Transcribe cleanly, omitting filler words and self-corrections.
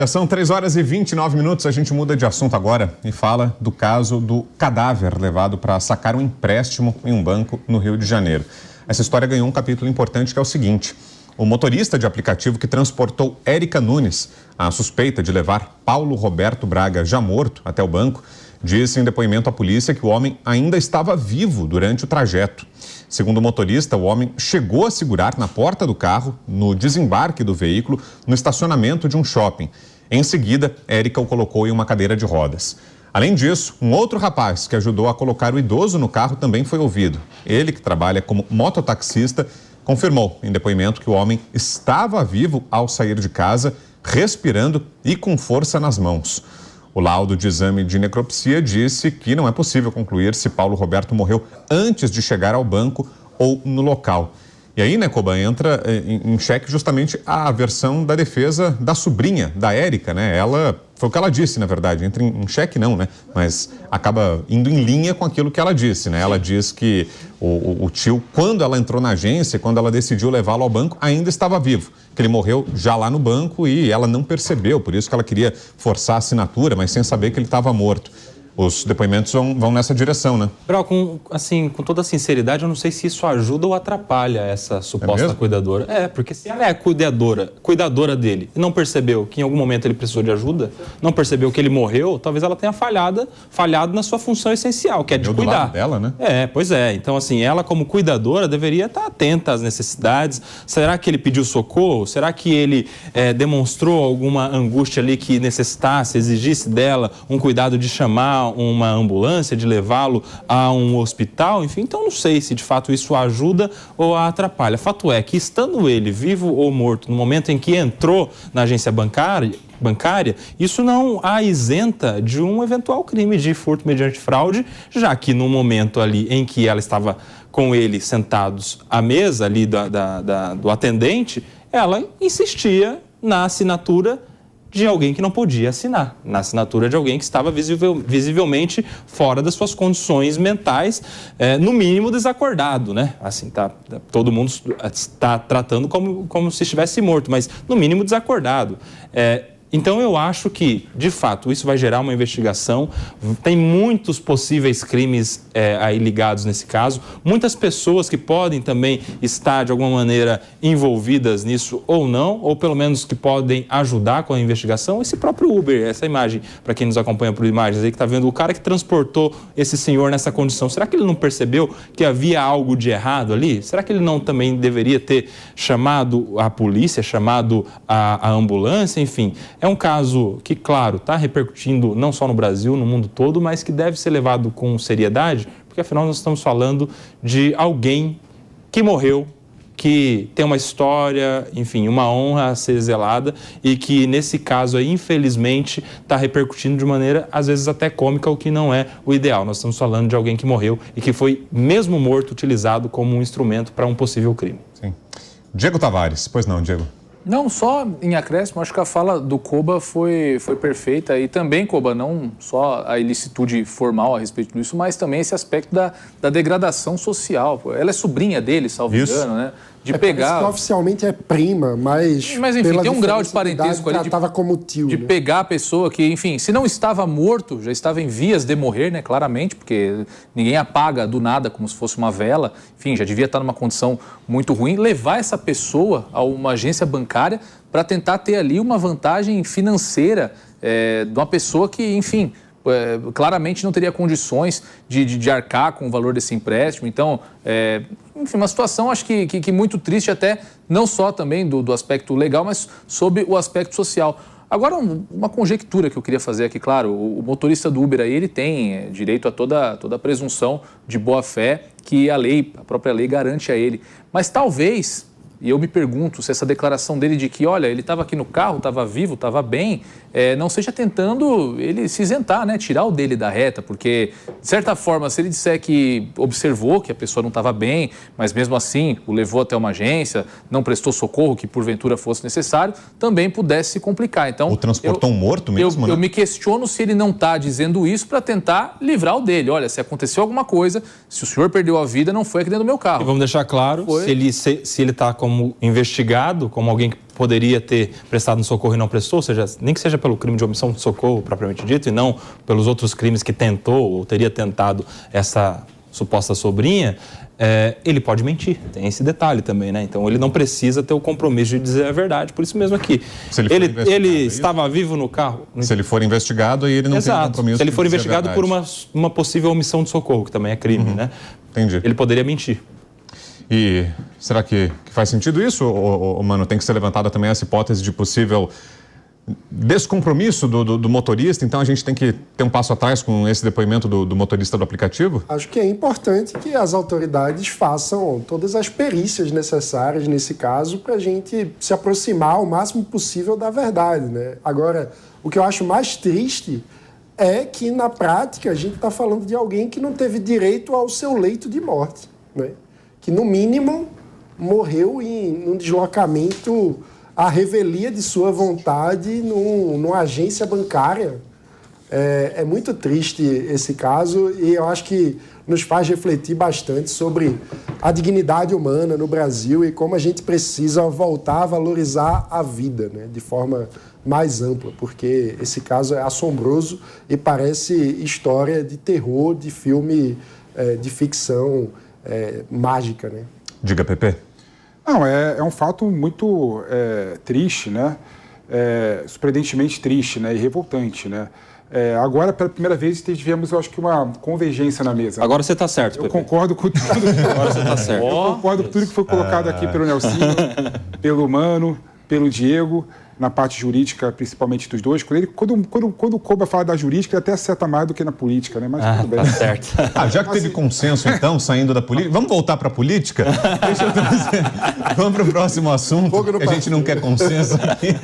Já são 3h29, a gente muda de assunto agora e fala do caso do cadáver levado para sacar um empréstimo em um banco no Rio de Janeiro. Essa história ganhou um capítulo importante que é o seguinte: o motorista de aplicativo que transportou Érica Nunes, a suspeita de levar Paulo Roberto Braga já morto até o banco, disse em depoimento à polícia que o homem ainda estava vivo durante o trajeto. Segundo o motorista, o homem chegou a segurar na porta do carro, no desembarque do veículo, no estacionamento de um shopping. Em seguida, Érica o colocou em uma cadeira de rodas. Além disso, um outro rapaz que ajudou a colocar o idoso no carro também foi ouvido. Ele, que trabalha como mototaxista, confirmou em depoimento que o homem estava vivo ao sair de casa, respirando e com força nas mãos. O laudo de exame de necropsia disse que não é possível concluir se Paulo Roberto morreu antes de chegar ao banco ou no local. E aí, né, Koba, entra em xeque justamente a versão da defesa da sobrinha da Érica, né? Ela, foi o que ela disse, na verdade, entra em xeque não, né? Mas acaba indo em linha com aquilo que ela disse, né? Ela diz que o tio, quando ela entrou na agência, quando ela decidiu levá-lo ao banco, ainda estava vivo. Que ele morreu já lá no banco e ela não percebeu, por isso que ela queria forçar a assinatura, mas sem saber que ele estava morto. Os depoimentos vão nessa direção, né? Brau, com toda sinceridade, eu não sei se isso ajuda ou atrapalha essa suposta cuidadora. Porque se ela é cuidadora dele, e não percebeu que em algum momento ele precisou de ajuda, não percebeu que ele morreu, talvez ela tenha falhado na sua função essencial, que é de cuidar. Do lado dela, né? Pois é. Então, assim, ela como cuidadora deveria estar atenta às necessidades. Será que ele pediu socorro? Será que ele demonstrou alguma angústia ali que necessitasse, exigisse dela um cuidado de chamar uma ambulância, de levá-lo a um hospital, enfim, então não sei se de fato isso ajuda ou atrapalha. Fato é que, estando ele vivo ou morto no momento em que entrou na agência bancária, isso não a isenta de um eventual crime de furto mediante fraude, já que no momento ali em que ela estava com ele sentados à mesa ali do atendente, ela insistia na assinatura de alguém que não podia assinar, na assinatura de alguém que estava visivelmente fora das suas condições mentais, no mínimo desacordado, né? Assim, todo mundo está tratando como se estivesse morto, mas no mínimo desacordado. Então, eu acho que, de fato, isso vai gerar uma investigação. Tem muitos possíveis crimes aí ligados nesse caso. Muitas pessoas que podem também estar, de alguma maneira, envolvidas nisso ou não, ou pelo menos que podem ajudar com a investigação. Esse próprio Uber, essa imagem, para quem nos acompanha por imagens aí, que está vendo o cara que transportou esse senhor nessa condição. Será que ele não percebeu que havia algo de errado ali? Será que ele não também deveria ter chamado a polícia, chamado a ambulância, enfim? É um caso que, claro, está repercutindo não só no Brasil, no mundo todo, mas que deve ser levado com seriedade, porque afinal nós estamos falando de alguém que morreu, que tem uma história, enfim, uma honra a ser zelada e que, nesse caso aí, infelizmente, está repercutindo de maneira, às vezes, até cômica, o que não é o ideal. Nós estamos falando de alguém que morreu e que foi, mesmo morto, utilizado como um instrumento para um possível crime. Sim. Diego Tavares. Pois não, Diego? Não, só em acréscimo, acho que a fala do Koba foi perfeita. E também, Koba, não só a ilicitude formal a respeito disso, mas também esse aspecto da degradação social. Ela é sobrinha dele, salvo engano, né? De pegar... Que oficialmente é prima, mas enfim, tem um grau de parentesco ali como tio, de pegar a pessoa que, enfim, se não estava morto, já estava em vias de morrer, né, claramente, porque ninguém apaga do nada como se fosse uma vela, enfim, já devia estar numa condição muito ruim, levar essa pessoa a uma agência bancária para tentar ter ali uma vantagem financeira de uma pessoa que, enfim... claramente não teria condições de arcar com o valor desse empréstimo. Então, enfim, uma situação, acho que muito triste até, não só também do aspecto legal, mas sobre o aspecto social. Agora, uma conjectura que eu queria fazer aqui, claro, o motorista do Uber aí, ele tem direito a toda a presunção de boa-fé que a própria lei garante a ele. Mas talvez... E eu me pergunto se essa declaração dele de que, olha, ele estava aqui no carro, estava vivo, estava bem, não seja tentando ele se isentar, né? Tirar o dele da reta, porque, de certa forma, se ele disser que observou que a pessoa não estava bem, mas mesmo assim o levou até uma agência, não prestou socorro que porventura fosse necessário, também pudesse se complicar. Então, ou transportou um morto mesmo, né? Eu me questiono se ele não está dizendo isso para tentar livrar o dele. Olha, se aconteceu alguma coisa, se o senhor perdeu a vida, não foi aqui dentro do meu carro. E vamos deixar claro, se ele está como investigado, como alguém que poderia ter prestado um socorro e não prestou, ou seja, nem que seja pelo crime de omissão de socorro propriamente dito e não pelos outros crimes que tentou ou teria tentado essa suposta sobrinha, ele pode mentir, tem esse detalhe também, né? Então ele não precisa ter o compromisso de dizer a verdade, por isso mesmo aqui. Ele estava vivo no carro. Se ele for investigado, aí ele não tem compromisso. Se ele for investigado por uma possível omissão de socorro, que também é crime, né? Entendi. Ele poderia mentir. E será que faz sentido isso, ou, mano? Tem que ser levantada também essa hipótese de possível descompromisso do motorista, então a gente tem que ter um passo atrás com esse depoimento do motorista do aplicativo? Acho que é importante que as autoridades façam todas as perícias necessárias nesse caso para a gente se aproximar o máximo possível da verdade, né? Agora, o que eu acho mais triste é que, na prática, a gente está falando de alguém que não teve direito ao seu leito de morte, né? Que, no mínimo, morreu num deslocamento à revelia de sua vontade numa agência bancária. É muito triste esse caso e eu acho que nos faz refletir bastante sobre a dignidade humana no Brasil e como a gente precisa voltar a valorizar a vida, né, de forma mais ampla, porque esse caso é assombroso e parece história de terror, de filme de ficção mágica, né? Diga, Pepe. Não, é um fato muito triste, né? Surpreendentemente triste, né? E revoltante, né? Agora, pela primeira vez, tivemos, eu acho que, uma convergência na mesa. Agora você está certo, Eu Pepe. concordo com tudo. Agora você está certo. Eu concordo com tudo que foi colocado aqui pelo Nelsinho, pelo Mano, pelo Diego, na parte jurídica, principalmente dos dois. Quando o Koba fala da jurídica, ele até acerta mais do que na política, né? Mas tudo bem. Tá certo. Já que teve consenso, então, saindo da política, vamos voltar para a política? Deixa eu trazer. Vamos para o próximo assunto, que a gente não quer consenso aqui.